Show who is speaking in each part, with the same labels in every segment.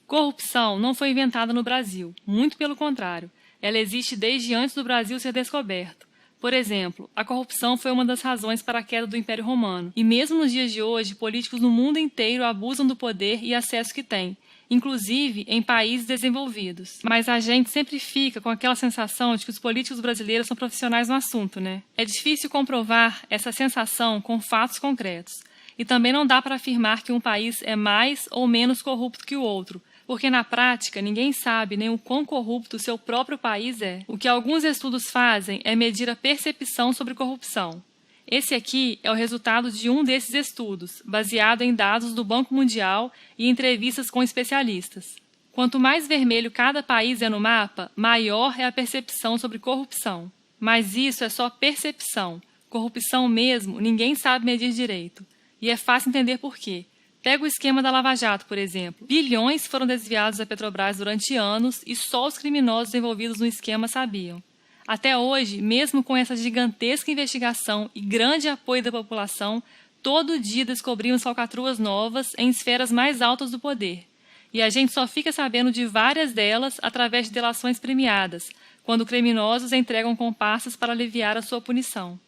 Speaker 1: Corrupção não foi inventada no Brasil, muito pelo contrário. Ela existe desde antes do Brasil ser descoberto. Por exemplo, a corrupção foi uma das razões para a queda do Império Romano. E mesmo nos dias de hoje, políticos no mundo inteiro abusam do poder e acesso que têm, inclusive em países desenvolvidos. Mas a gente sempre fica com aquela sensação de que os políticos brasileiros são profissionais no assunto, né? É difícil comprovar essa sensação com fatos concretos. E também não dá para afirmar que um país é mais ou menos corrupto que o outro, porque na prática ninguém sabe nem o quão corrupto o seu próprio país é. O que alguns estudos fazem é medir a percepção sobre corrupção. Esse aqui é o resultado de um desses estudos, baseado em dados do Banco Mundial e entrevistas com especialistas. Quanto mais vermelho cada país é no mapa, maior é a percepção sobre corrupção. Mas isso é só percepção. Corrupção mesmo, ninguém sabe medir direito. E é fácil entender por quê. Pega o esquema da Lava Jato, por exemplo. Bilhões foram desviados da Petrobras durante anos e só os criminosos envolvidos no esquema sabiam. Até hoje, mesmo com essa gigantesca investigação e grande apoio da população, todo dia descobriam falcatruas novas em esferas mais altas do poder. E a gente só fica sabendo de várias delas através de delações premiadas, quando criminosos entregam comparsas para aliviar a sua punição.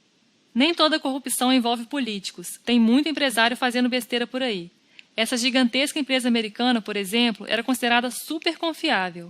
Speaker 1: Nem toda corrupção envolve políticos. Tem muito empresário fazendo besteira por aí. Essa gigantesca empresa americana, por exemplo, era considerada super confiável.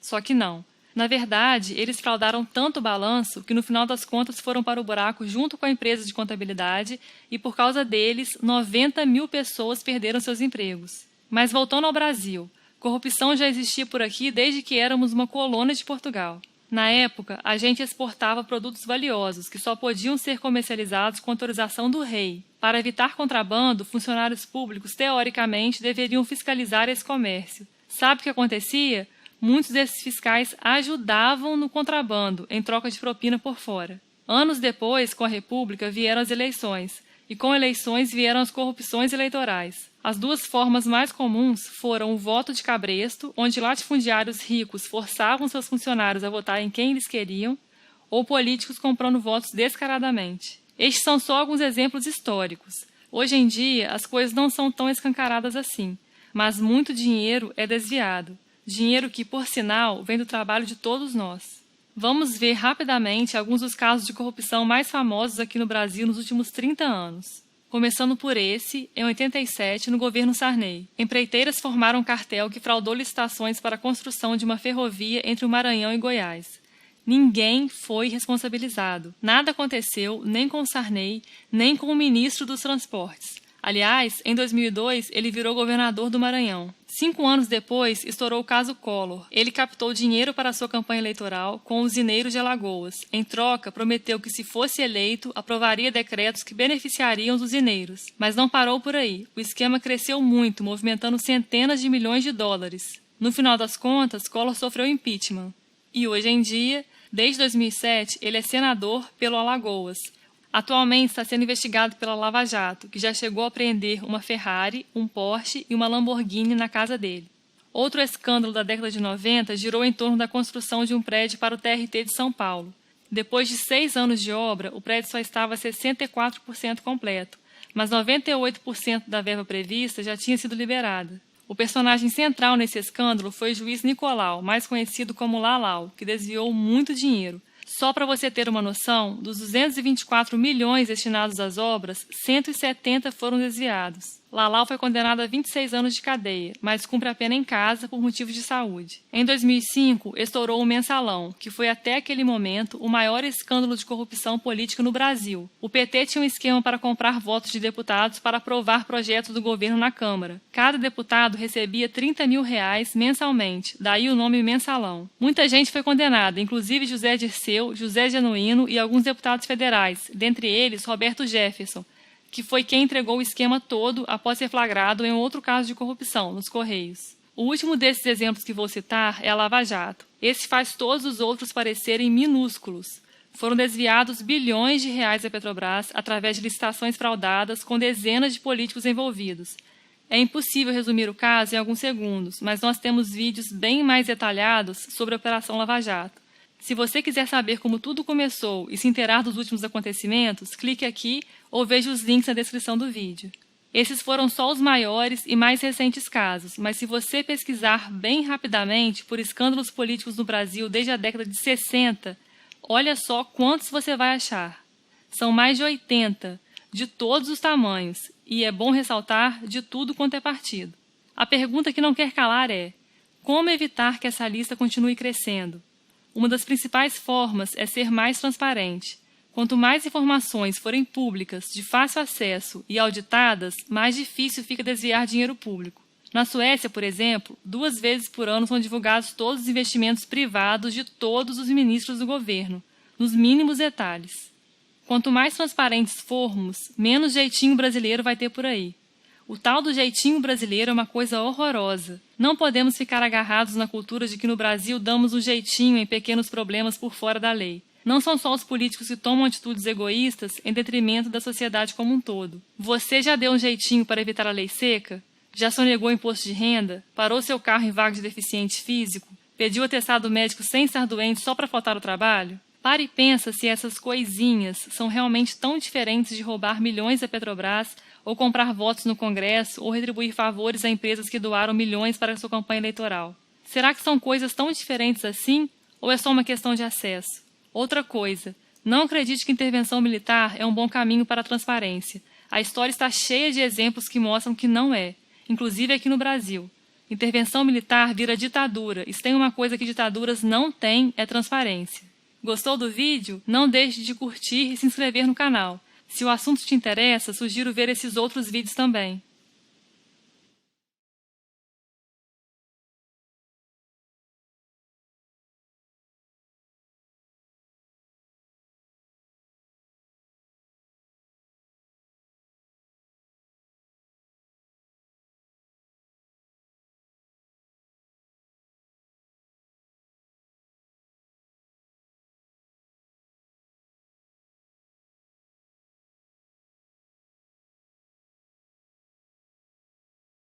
Speaker 1: Só que não. Na verdade, eles fraudaram tanto o balanço que no final das contas foram para o buraco junto com a empresa de contabilidade e por causa deles, 90 mil pessoas perderam seus empregos. Mas voltando ao Brasil, corrupção já existia por aqui desde que éramos uma colônia de Portugal. Na época, a gente exportava produtos valiosos que só podiam ser comercializados com autorização do rei. Para evitar contrabando, funcionários públicos, teoricamente, deveriam fiscalizar esse comércio. Sabe o que acontecia? Muitos desses fiscais ajudavam no contrabando, em troca de propina por fora. Anos depois, com a República, vieram as eleições, e com eleições vieram as corrupções eleitorais. As duas formas mais comuns foram o voto de cabresto, onde latifundiários ricos forçavam seus funcionários a votar em quem eles queriam, ou políticos comprando votos descaradamente. Estes são só alguns exemplos históricos. Hoje em dia, as coisas não são tão escancaradas assim, mas muito dinheiro é desviado. Dinheiro que, por sinal, vem do trabalho de todos nós. Vamos ver rapidamente alguns dos casos de corrupção mais famosos aqui no Brasil nos últimos 30 anos. Começando por esse, em 87, no governo Sarney. Empreiteiras formaram um cartel que fraudou licitações para a construção de uma ferrovia entre o Maranhão e Goiás. Ninguém foi responsabilizado. Nada aconteceu nem com Sarney, nem com o ministro dos Transportes. Aliás, em 2002, ele virou governador do Maranhão. 5 anos depois, estourou o caso Collor. Ele captou dinheiro para sua campanha eleitoral com os usineiros de Alagoas. Em troca, prometeu que, se fosse eleito, aprovaria decretos que beneficiariam os usineiros. Mas não parou por aí. O esquema cresceu muito, movimentando centenas de milhões de dólares. No final das contas, Collor sofreu impeachment. E hoje em dia, desde 2007, ele é senador pelo Alagoas. Atualmente está sendo investigado pela Lava Jato, que já chegou a apreender uma Ferrari, um Porsche e uma Lamborghini na casa dele. Outro escândalo da década de 90 girou em torno da construção de um prédio para o TRT de São Paulo. Depois de 6 anos de obra, o prédio só estava a 64% completo, mas 98% da verba prevista já tinha sido liberada. O personagem central nesse escândalo foi o juiz Nicolau, mais conhecido como Lalau, que desviou muito dinheiro. Só para você ter uma noção, dos 224 milhões destinados às obras, 170 foram desviados. Lalau foi condenado a 26 anos de cadeia, mas cumpre a pena em casa por motivos de saúde. Em 2005, estourou o Mensalão, que foi até aquele momento o maior escândalo de corrupção política no Brasil. O PT tinha um esquema para comprar votos de deputados para aprovar projetos do governo na Câmara. Cada deputado recebia R$30 mil mensalmente, daí o nome Mensalão. Muita gente foi condenada, inclusive José Dirceu, José Genuíno e alguns deputados federais, dentre eles Roberto Jefferson, que foi quem entregou o esquema todo após ser flagrado em outro caso de corrupção, nos Correios. O último desses exemplos que vou citar é a Lava Jato. Esse faz todos os outros parecerem minúsculos. Foram desviados bilhões de reais da Petrobras através de licitações fraudadas com dezenas de políticos envolvidos. É impossível resumir o caso em alguns segundos, mas nós temos vídeos bem mais detalhados sobre a Operação Lava Jato. Se você quiser saber como tudo começou e se inteirar dos últimos acontecimentos, clique aqui ou veja os links na descrição do vídeo. Esses foram só os maiores e mais recentes casos, mas se você pesquisar bem rapidamente por escândalos políticos no Brasil desde a década de 60, olha só quantos você vai achar. São mais de 80, de todos os tamanhos, e é bom ressaltar, de tudo quanto é partido. A pergunta que não quer calar é: como evitar que essa lista continue crescendo? Uma das principais formas é ser mais transparente. Quanto mais informações forem públicas, de fácil acesso e auditadas, mais difícil fica desviar dinheiro público. Na Suécia, por exemplo, 2 vezes por ano são divulgados todos os investimentos privados de todos os ministros do governo, nos mínimos detalhes. Quanto mais transparentes formos, menos jeitinho brasileiro vai ter por aí. O tal do jeitinho brasileiro é uma coisa horrorosa. Não podemos ficar agarrados na cultura de que no Brasil damos um jeitinho em pequenos problemas por fora da lei. Não são só os políticos que tomam atitudes egoístas em detrimento da sociedade como um todo. Você já deu um jeitinho para evitar a lei seca? Já sonegou imposto de renda? Parou seu carro em vaga de deficiente físico? Pediu atestado médico sem estar doente só para faltar ao trabalho? Pare e pensa se essas coisinhas são realmente tão diferentes de roubar milhões da Petrobras, ou comprar votos no Congresso, ou retribuir favores a empresas que doaram milhões para a sua campanha eleitoral. Será que são coisas tão diferentes assim, ou é só uma questão de acesso? Outra coisa, não acredite que intervenção militar é um bom caminho para a transparência. A história está cheia de exemplos que mostram que não é, inclusive aqui no Brasil. Intervenção militar vira ditadura, e se tem uma coisa que ditaduras não têm, é transparência. Gostou do vídeo? Não deixe de curtir e se inscrever no canal. Se o assunto te interessa, sugiro ver esses outros vídeos também.